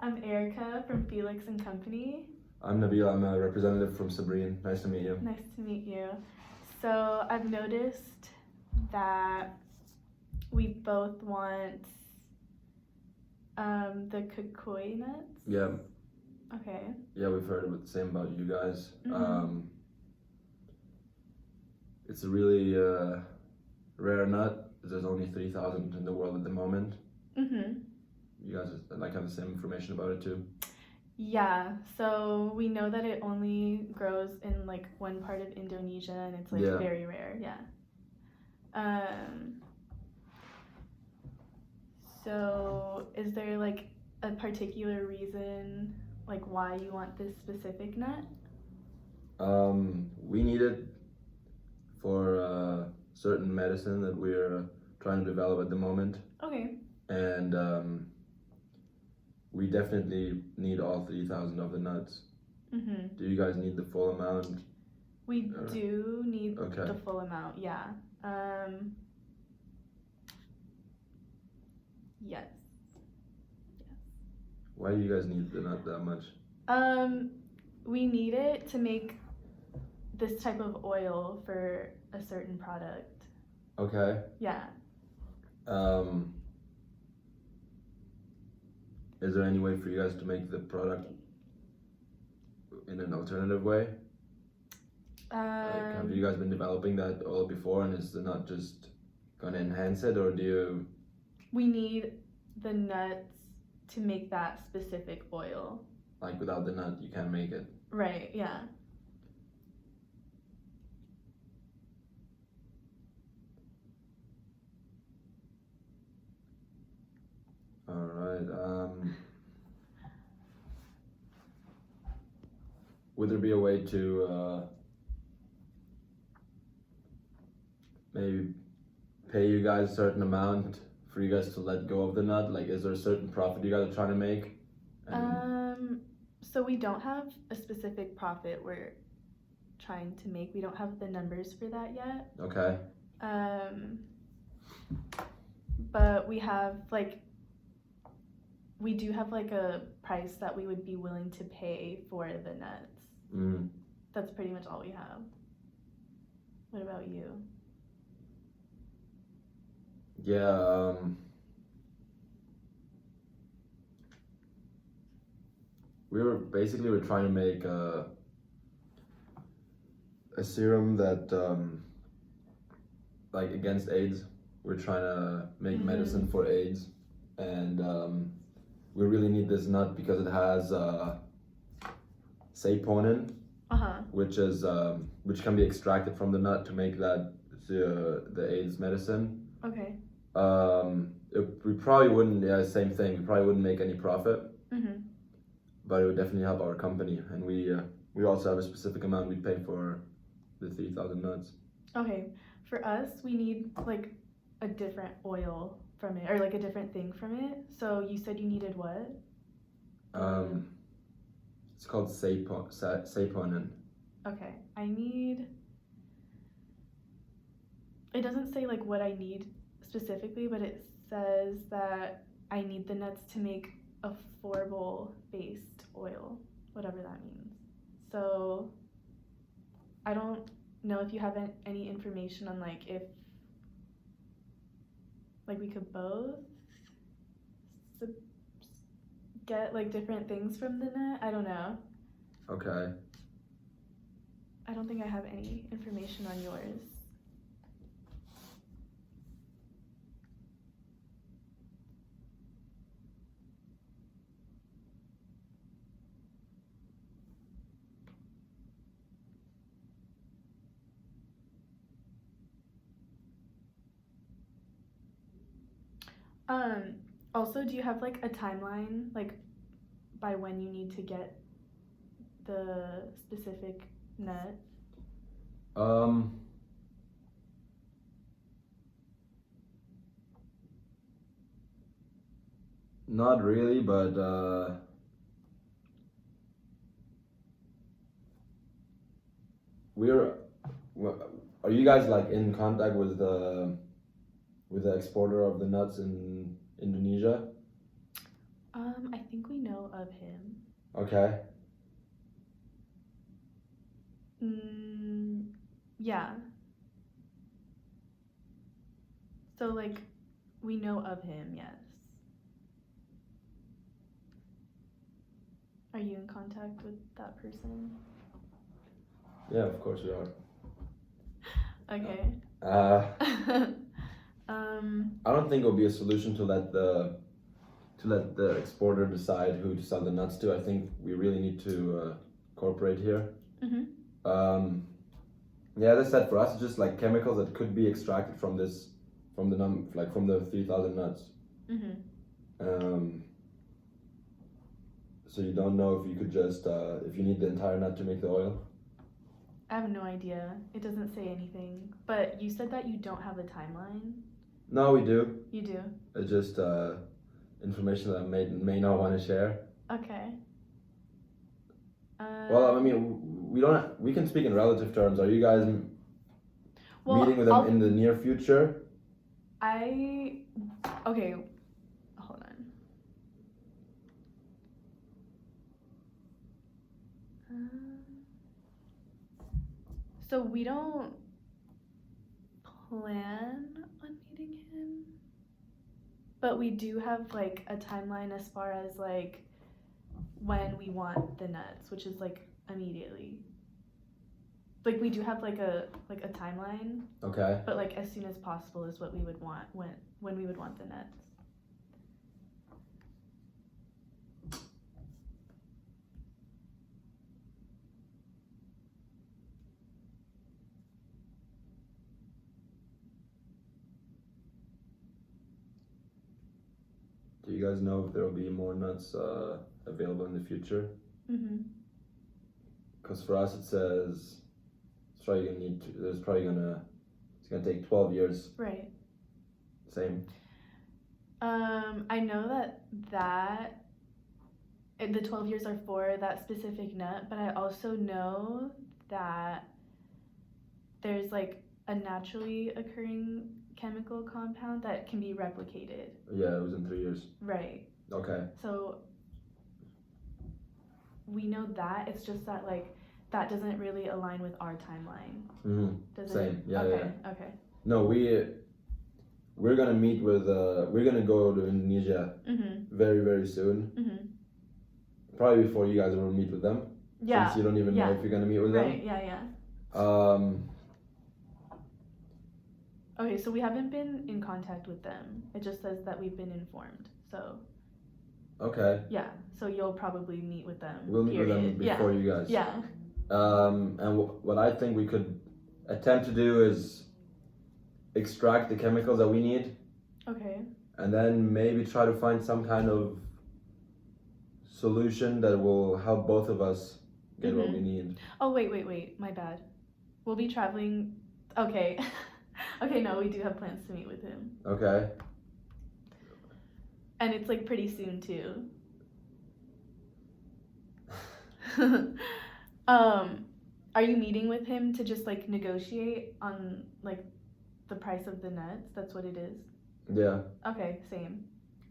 I'm Erica from Felix and Company. I'm Nabil. I'm a representative from Sabrine. Nice to meet you. Nice to meet you. So I've noticed that we both want the Kukui nuts. Yeah. Okay. Yeah, we've heard about the same about you guys. Mm-hmm. It's a really rare nut. There's only 3,000 in the world at the moment. Mm-hmm. You guys have the same information about it too? Yeah, so we know that it only grows in like one part of Indonesia and it's like very rare, yeah. So is there like a particular reason like why you want this specific nut? We need it for certain medicine that we're trying to develop at the moment. Okay. And we definitely need all 3,000 of the nuts. Mm-hmm. Do you guys need the full amount? We do need Okay. the full amount, yeah. Yes. Why do you guys need the nut that much? We need it to make this type of oil for a certain product. Okay. Yeah. Is there any way for you guys to make the product in an alternative way? Have you guys been developing that oil before, and is the nut just gonna enhance it, or do you? We need the nuts to make that specific oil. Like without the nut, you can't make it. Right, yeah. Alright, would there be a way to maybe pay you guys a certain amount for you guys to let go of the nut? Like, is there a certain profit you guys are trying to make? So we don't have a specific profit we're trying to make. We don't have the numbers for that yet. Okay. But we have we do have like a price that we would be willing to pay for the nuts. Mm. That's pretty much all we have. What about you? Yeah, we're trying to make a serum that like against AIDS. We're trying to make medicine for AIDS, and we really need this nut because it has saponin, which can be extracted from the nut to make that the AIDS medicine. Okay. We probably wouldn't. Yeah, same thing. We probably wouldn't make any profit. Mm-hmm. But it would definitely help our company, and we also have a specific amount we'd pay for the 3,000 nuts. Okay, for us, we need like a different oil from it, or like a different thing from it. So you said you needed what? It's called saponin. Okay, I need. It doesn't say like what I need specifically, but it says that I need the nuts to make a based oil, whatever that means. So I don't know if you have any information on like if like we could both get like different things from the nut. I don't know. Okay. I don't think I have any information on yours. Also, do you have like a timeline, like by when you need to get the specific nut? Not really, but are you guys like in contact with the exporter of the nuts in Indonesia? I think we know of him. Okay. Yeah. So, like, we know of him, yes. Are you in contact with that person? Yeah, of course we are. Okay. I don't think it'll be a solution to let the exporter decide who to sell the nuts to. I think we really need to cooperate here. Mm-hmm. Yeah, as I said, for us, it's just like chemicals that could be extracted from the 3,000 nuts. Mm-hmm. So you don't know if you could just if you need the entire nut to make the oil. I have no idea. It doesn't say anything. But you said that you don't have a timeline. No, we do. You do? It's just information that I may not want to share. Okay. Well, I mean, we can speak in relative terms. Are you guys meeting with them in the near future? Okay, hold on. So we don't plan on meeting him, but we do have like a timeline as far as like when we want the nuts, which is like immediately. Like we do have like a timeline. Okay. But like as soon as possible is what we would want when we would want the nuts. Do you guys know if there will be more nuts available in the future? Mm-hmm. Because for us it says it's gonna take 12 years. Right. Same. I know that the 12 years are for that specific nut, but I also know that there's like a naturally occurring chemical compound that can be replicated. Yeah, it was in 3 years. Right. Okay. So we know that. It's just that like that doesn't really align with our timeline. Mm-hmm. Same. Yeah. Okay. Yeah. Okay. No, we're gonna meet with we're gonna go to Indonesia very, very soon. Probably before you guys will meet with them. Yeah. Since you don't even know if you're gonna meet with them. Right. Yeah. Okay, so we haven't been in contact with them. It just says that we've been informed. So. Okay. Yeah. So you'll probably meet with them. We'll meet with them before you guys. Yeah. And what I think we could attempt to do is extract the chemicals that we need. Okay. And then maybe try to find some kind of solution that will help both of us get what we need. Oh, wait. My bad. We'll be traveling. Okay. Okay, no, we do have plans to meet with him. Okay. And it's like pretty soon too. Are you meeting with him to just like negotiate on like the price of the nuts? That's what it is? Yeah. Okay, same.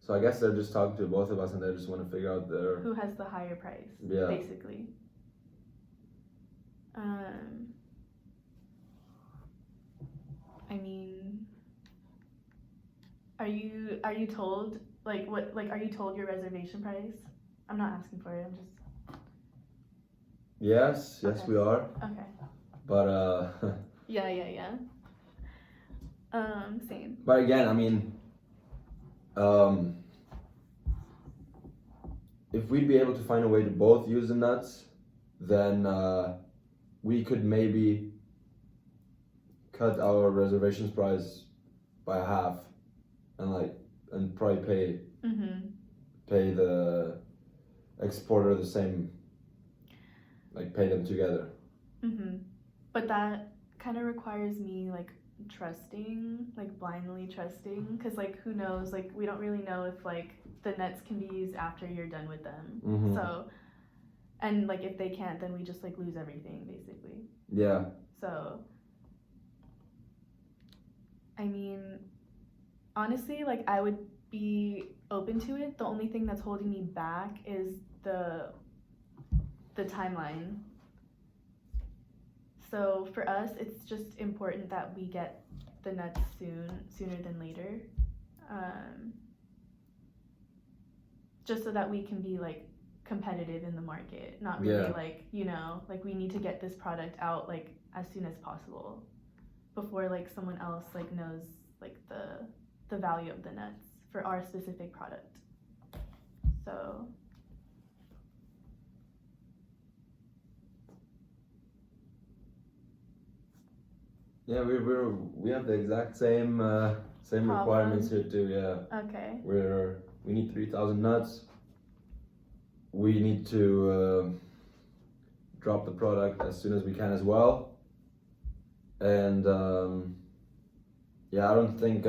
So I guess they're just talking to both of us and they just want to figure out who has the higher price, basically. I mean, are you told like what are you told your reservation price? I'm not asking for it. I'm just. Yes, okay. We are. Okay. But Yeah. Same. But again, I mean, if we'd be able to find a way to both use the nuts, then we could maybe cut our reservations price by half, and probably pay the exporter the same, like pay them together. But that kind of requires me like blindly trusting, because like who knows, like we don't really know if like the nuts can be used after you're done with them. So, and like if they can't, then we just like lose everything basically. Yeah. So I mean, honestly, like I would be open to it. The only thing that's holding me back is the timeline. So for us, it's just important that we get the nuts sooner than later. Just so that we can be like competitive in the market, not really like, you know, like we need to get this product out like as soon as possible before like someone else like knows like the value of the nuts for our specific product. So yeah, we have the exact same requirements here too. Yeah. Okay. We need 3,000 nuts. We need to drop the product as soon as we can as well. And yeah, I don't think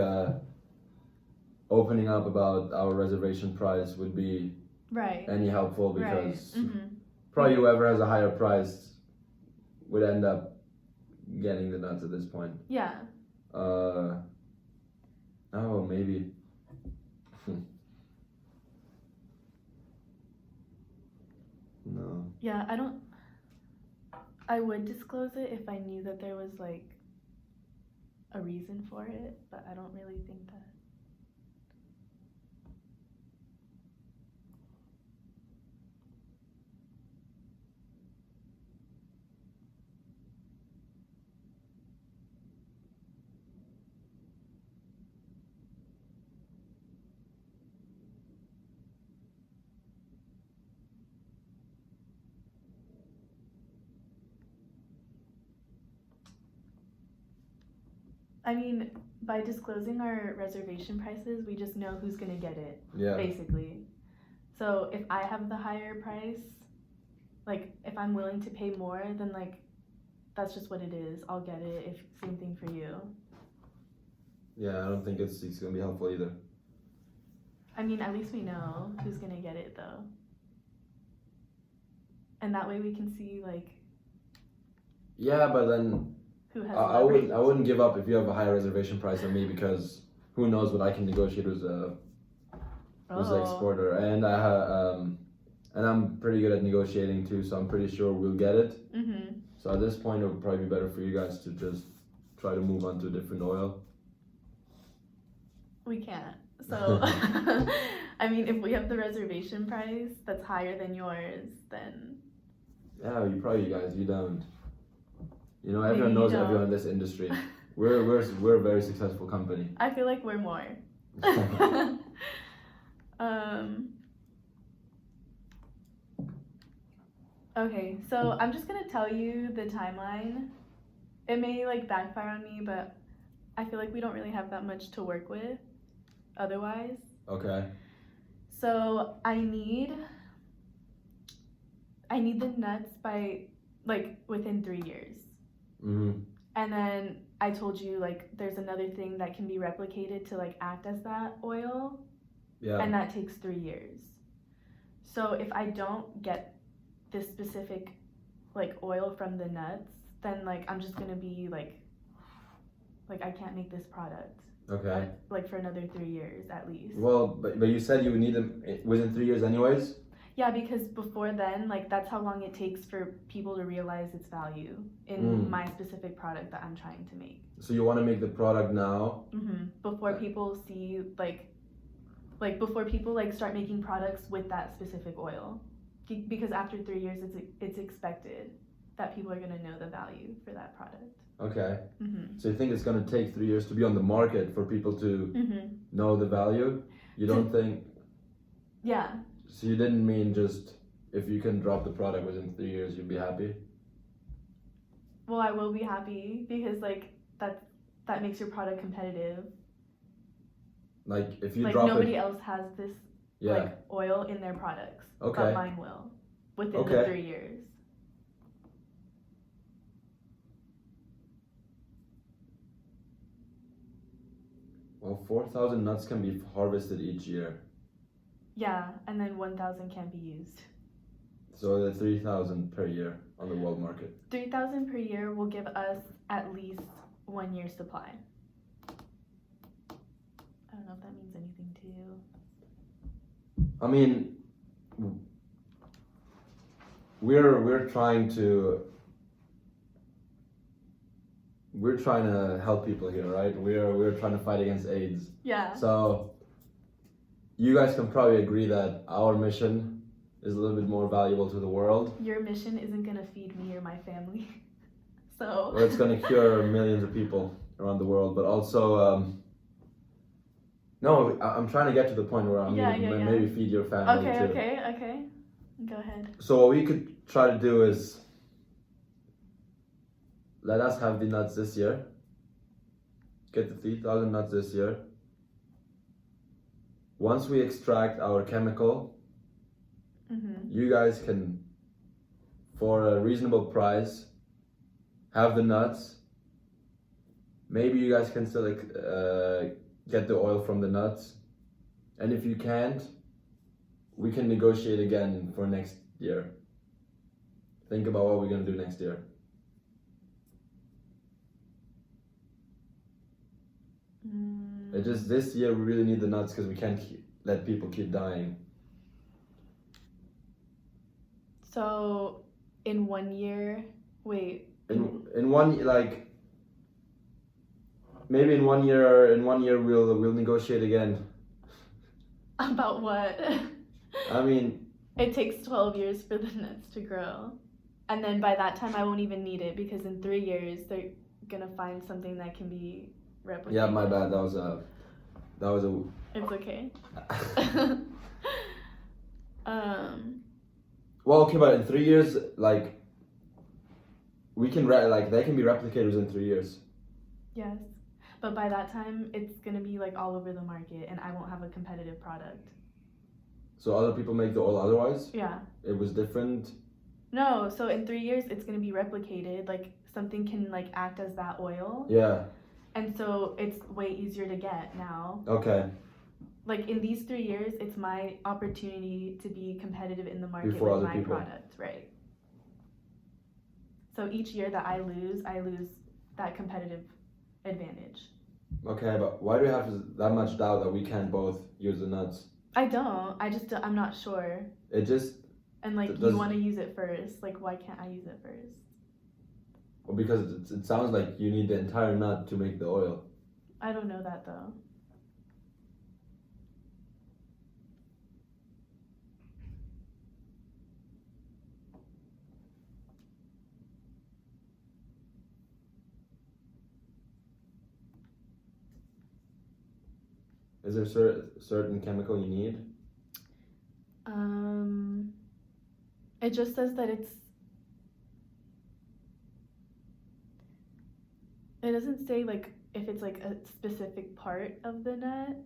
opening up about our reservation price would be any helpful, because probably whoever has a higher price would end up getting the nuts at this point. Yeah. Oh, maybe. No. Yeah, I would disclose it if I knew that there was like a reason for it, but I don't really think that. I mean, by disclosing our reservation prices, we just know who's gonna get it, basically. So if I have the higher price, like if I'm willing to pay more, then like that's just what it is. I'll get it. If same thing for you. Yeah, I don't think it's gonna be helpful either. I mean, at least we know who's gonna get it though, and that way we can see like. Yeah, but then. I wouldn't give up if you have a higher reservation price than me, because who knows what I can negotiate with the exporter, and I'm pretty good at negotiating too, so I'm pretty sure we'll get it. So at this point, it would probably be better for you guys to just try to move on to a different oil. We can't. So I mean, if we have the reservation price that's higher than yours, then yeah, you don't. You know, everyone knows everyone in this industry. We're a very successful company. I feel like we're more. Okay, so I'm just gonna tell you the timeline. It may like backfire on me, but I feel like we don't really have that much to work with otherwise. Okay. So I need the nuts by like within 3 years. And then I told you like there's another thing that can be replicated to like act as that oil. Yeah. And that takes 3 years. So if I don't get this specific like oil from the nuts, then like I'm just gonna be like I can't make this product. Okay. Like for another 3 years at least. Well, but you said you would need them within 3 years anyways? Yeah, because before then, like that's how long it takes for people to realize its value in my specific product that I'm trying to make. So you want to make the product now? Before people see like before people like start making products with that specific oil, because after 3 years, it's expected that people are gonna know the value for that product. Okay. So you think it's gonna take 3 years to be on the market for people to know the value? You don't think? Yeah. So you didn't mean just if you can drop the product within 3 years, you'd be happy? Well, I will be happy because like that makes your product competitive. Like if you like drop nobody else has this like oil in their products, but mine will within the 3 years. Well, 4,000 nuts can be harvested each year. Yeah, and then 1,000 can be used. So the 3,000 per year on the world market. 3,000 per year will give us at least 1 year's supply. I don't know if that means anything to you. I mean, we're trying to help people here, right? We're trying to fight against AIDS. Yeah. So you guys can probably agree that our mission is a little bit more valuable to the world. Your mission isn't gonna feed me or my family. So. Or it's gonna cure millions of people around the world, but also no, I'm trying to get to the point where I'm gonna maybe feed your family too. Okay. Go ahead. So what we could try to do is let us have the nuts this year. Get the 3,000 nuts this year. Once we extract our chemical, you guys can, for a reasonable price, have the nuts. Maybe you guys can still get the oil from the nuts. And if you can't, we can negotiate again for next year. Think about what we're gonna do next year. It's just this year we really need the nuts because we can't let people keep dying. So, in 1 year, wait. In one, like, maybe in 1 year we'll negotiate again. About what? I mean, it takes 12 years for the nuts to grow, and then by that time I won't even need it because in 3 years they're gonna find something that can be replicated. Yeah, my bad. That was a. It's okay. Well, okay, but in 3 years, like, we can they can be replicators in 3 years. Yes, but by that time it's gonna be like all over the market, and I won't have a competitive product. So other people make the oil otherwise? Yeah. It was different. No, so in 3 years it's gonna be replicated. Like something can like act as that oil. Yeah. And so it's way easier to get now. Okay. Like in these 3 years, it's my opportunity to be competitive in the market Before with other my people. product, right? So each year that I lose that competitive advantage. Okay, but why do you have that much doubt that we can't both use the nuts? I don't. I'm not sure. It just. And like you want to use it first. Like why can't I use it first? Well, because it sounds like you need the entire nut to make the oil. I don't know that though. Is there a certain chemical you need? It just says that it doesn't say like if it's like a specific part of the nut.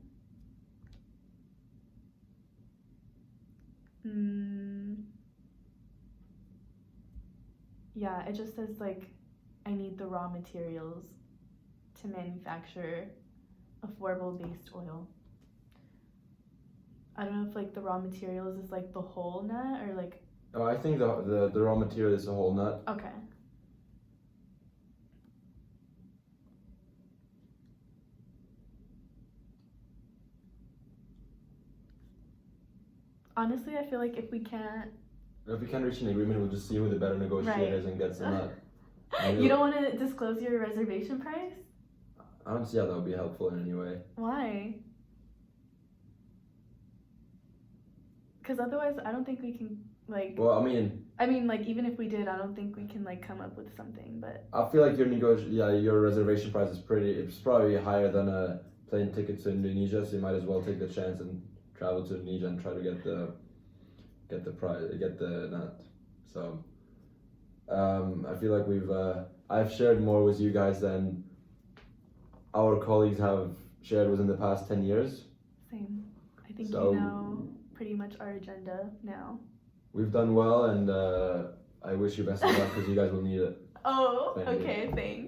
Yeah, it just says like I need the raw materials to manufacture affordable based oil. I don't know if like the raw materials is like the whole nut or like. Oh, I think the raw material is the whole nut. Okay. Honestly, I feel like if we can't reach an agreement, we'll just see who the better negotiators and get the nut. You don't want to disclose your reservation price? I don't see how that would be helpful in any way. Why? Because otherwise, I don't think we can like. Well, I mean, like even if we did, I don't think we can like come up with something. But I feel like your reservation price is it's probably higher than a plane ticket to Indonesia, so you might as well take the chance and travel to Indonesia and try to get the nut. So I feel like I've shared more with you guys than our colleagues have shared within the past 10 years. Same. I think you know pretty much our agenda now. We've done well, and I wish you best of luck because you guys will need it. Oh, okay, thanks.